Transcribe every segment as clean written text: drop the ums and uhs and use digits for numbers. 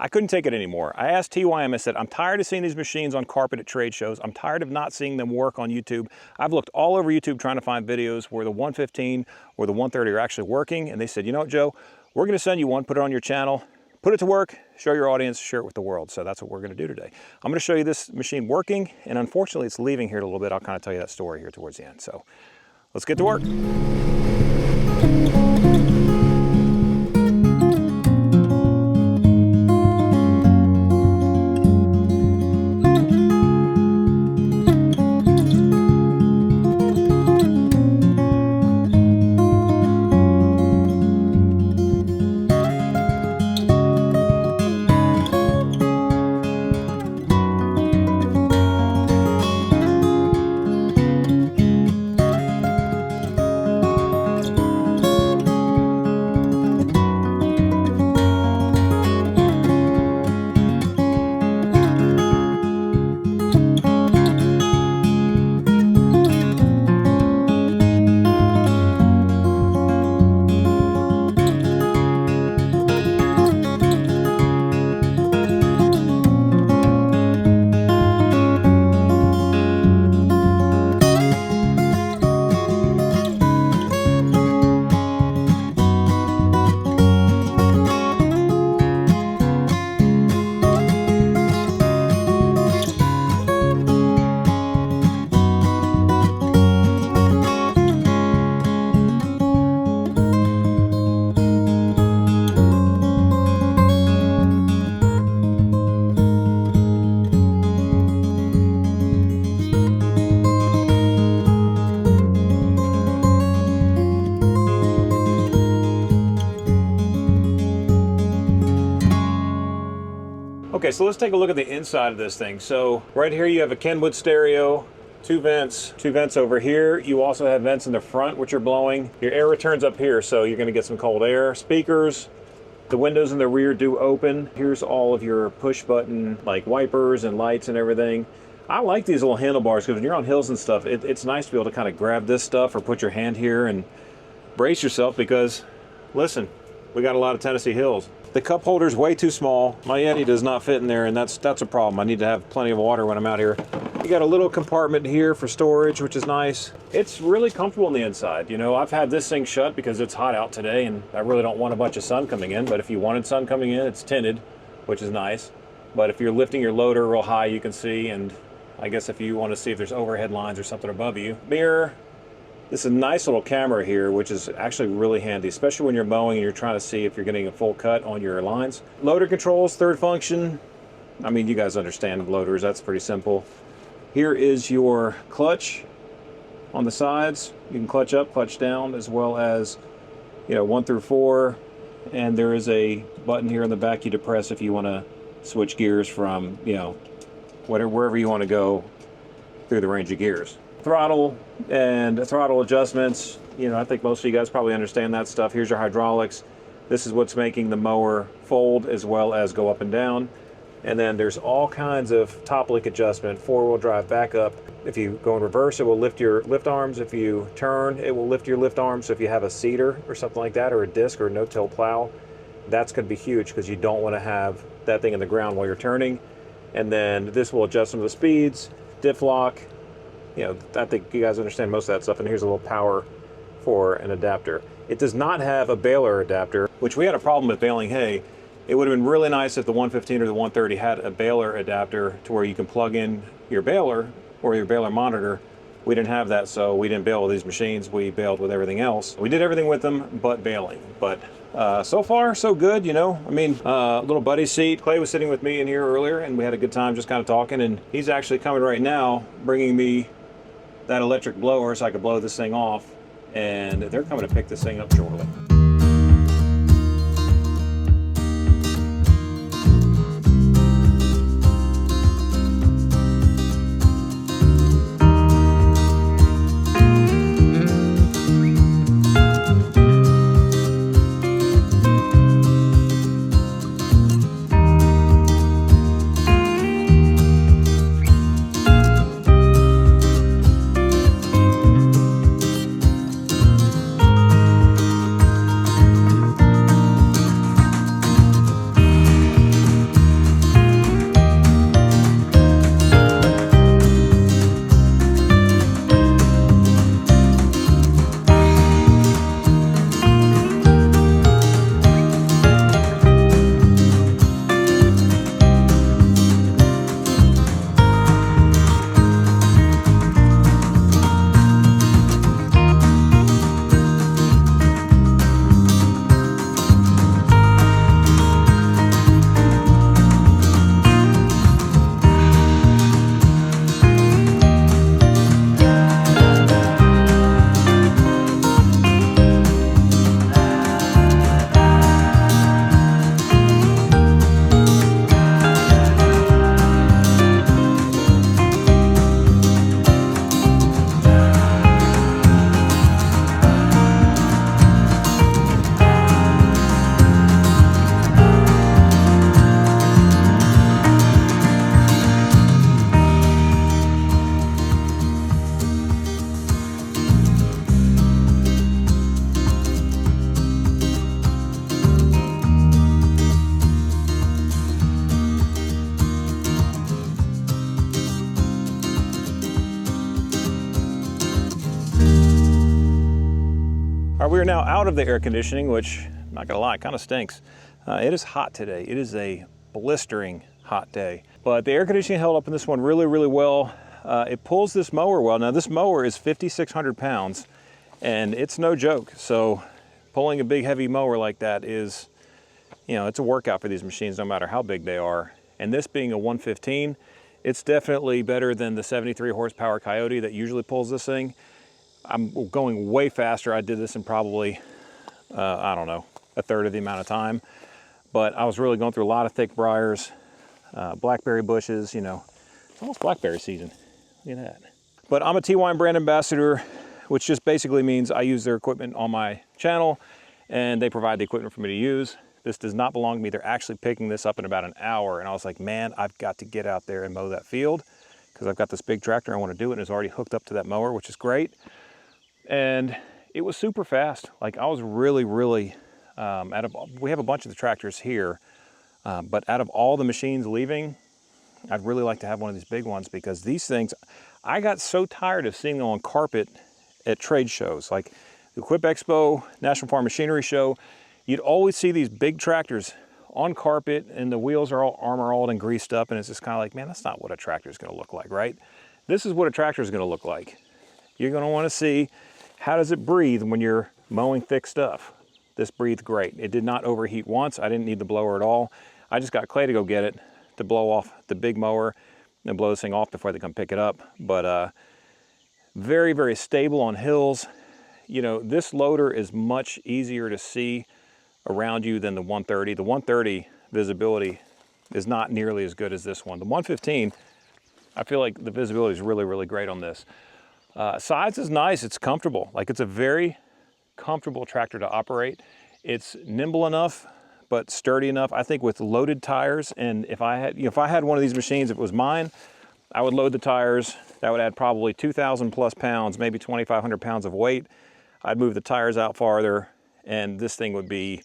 I couldn't take it anymore. I asked TYM, I said, I'm tired of seeing these machines on carpet at trade shows. I'm tired of not seeing them work on YouTube. I've looked all over YouTube trying to find videos where the 115 or the 130 are actually working. And they said, you know what, Joe, we're gonna send you one, put it on your channel, put it to work, show your audience, share it with the world. So that's what we're gonna do today. I'm gonna show you this machine working, and unfortunately it's leaving here in a little bit. I'll kind of tell you that story here towards the end. So let's get to work. Okay, so let's take a look at the inside of this thing. So right here you have a Kenwood stereo, two vents over here. You also have vents in the front which are blowing. Your air returns up here, so you're gonna get some cold air. Speakers, the windows in the rear do open. Here's all of your push button like wipers and lights and everything. I like these little handlebars because when you're on hills and stuff, it's nice to be able to kind of grab this stuff or put your hand here and brace yourself because, listen, we got a lot of Tennessee hills. The cup holder's way too small. My Yeti does not fit in there, and that's a problem. I need to have plenty of water when I'm out here. You got a little compartment here for storage, which is nice. It's really comfortable on the inside. You know, I've had this thing shut because it's hot out today, and I really don't want a bunch of sun coming in, but if you wanted sun coming in, it's tinted, which is nice. But if you're lifting your loader real high, you can see, and I guess if you want to see if there's overhead lines or something above you. Mirror. This is a nice little camera here, which is actually really handy, especially when you're mowing and you're trying to see if you're getting a full cut on your lines. Loader controls, third function. I mean, you guys understand loaders, that's pretty simple. Here is your clutch on the sides. You can clutch up, clutch down, as well as, you know, 1 through 4. And there is a button here in the back you depress if you want to switch gears from, you know, wherever you want to go through the range of gears. Throttle and throttle adjustments, you know, I think most of you guys probably understand that stuff. Here's your hydraulics. This is what's making the mower fold as well as go up and down. And then there's all kinds of top link adjustment, 4-wheel drive backup. If you go in reverse, it will lift your lift arms. If you turn, it will lift your lift arms. So if you have a seeder or something like that, or a disc or a no-till plow, that's going to be huge because you don't want to have that thing in the ground while you're turning. And then this will adjust some of the speeds, diff lock. You know, I think you guys understand most of that stuff. And here's a little power for an adapter. It does not have a baler adapter, which we had a problem with baling hay. It would have been really nice if the 115 or the 130 had a baler adapter to where you can plug in your baler or your baler monitor. We didn't have that, so we didn't bail with these machines. We bailed with everything else. We did everything with them but baling. But so far, so good, you know. I mean, little buddy seat. Clay was sitting with me in here earlier, and we had a good time just kind of talking. And he's actually coming right now, bringing me that electric blower so I could blow this thing off, and they're coming to pick this thing up shortly. We are now out of the air conditioning, which, I'm not gonna lie, kind of stinks. It is hot today. It is a blistering hot day. But the air conditioning held up in this one really, really well. It pulls this mower well. Now this mower is 5,600 pounds and it's no joke. So pulling a big heavy mower like that is, you know, it's a workout for these machines no matter how big they are. And this being a 115, it's definitely better than the 73 horsepower Coyote that usually pulls this thing. I'm going way faster. I did this in probably, I don't know, a third of the amount of time. But I was really going through a lot of thick briars, blackberry bushes, you know, it's almost blackberry season. Look at that. But I'm a TYM brand ambassador, which just basically means I use their equipment on my channel and they provide the equipment for me to use. This does not belong to me. They're actually picking this up in about an hour. And I was like, man, I've got to get out there and mow that field because I've got this big tractor. I want to do it. And it's already hooked up to that mower, which is great. And it was super fast. Like I was really, really, we have a bunch of the tractors here, but out of all the machines leaving, I'd really like to have one of these big ones because these things, I got so tired of seeing them on carpet at trade shows, like the Equip Expo, National Farm Machinery Show. You'd always see these big tractors on carpet and the wheels are all armor-alled and greased up, and it's just kind of like, man, that's not what a tractor is going to look like, right? This is what a tractor is going to look like. You're going to want to see how does it breathe when you're mowing thick stuff. This breathed great. It did not overheat once. I didn't need the blower at all. I just got Clay to go get it to blow off the big mower and blow this thing off before they come pick it up. But very, very stable on hills. You know, this loader is much easier to see around you than the 130. The 130 visibility is not nearly as good as this one. The 115, I feel like the visibility is really, really great on this. Size is nice, it's comfortable. Like it's a very comfortable tractor to operate. It's nimble enough, but sturdy enough. I think with loaded tires, and if I had, you know, if I had one of these machines, if it was mine, I would load the tires. That would add probably 2,000 plus pounds, maybe 2,500 pounds of weight. I'd move the tires out farther, and this thing would be,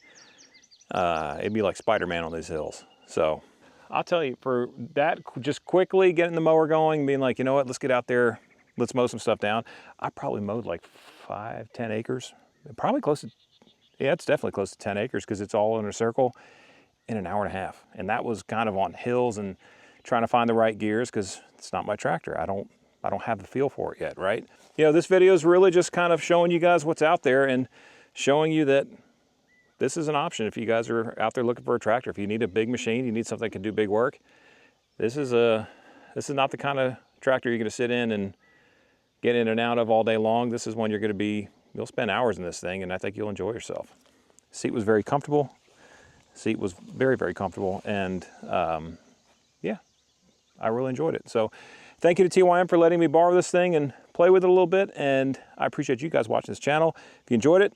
it'd be like Spider-Man on these hills. So I'll tell you, for that, just quickly getting the mower going, being like, you know what, let's get out there, let's mow some stuff down. I probably mowed like 5, 10 acres, probably close to, yeah, it's definitely close to 10 acres because it's all in a circle in an hour and a half. And that was kind of on hills and trying to find the right gears because it's not my tractor. I don't have the feel for it yet, right? You know, this video is really just kind of showing you guys what's out there and showing you that this is an option if you guys are out there looking for a tractor. If you need a big machine, you need something that can do big work, this is not the kind of tractor you're going to sit in and get in and out of all day long. This is one you're going to be, you'll spend hours in this thing, and I think you'll enjoy yourself. Seat was very comfortable. Seat was very, very comfortable, and yeah, I really enjoyed it. So thank you to TYM for letting me borrow this thing and play with it a little bit, and I appreciate you guys watching this channel. If you enjoyed it,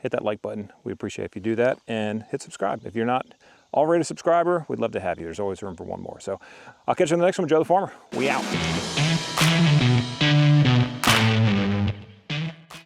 hit that like button. We appreciate if you do that, and hit subscribe. If you're not already a subscriber, we'd love to have you. There's always room for one more. So I'll catch you on the next one. Joe the Farmer. We out.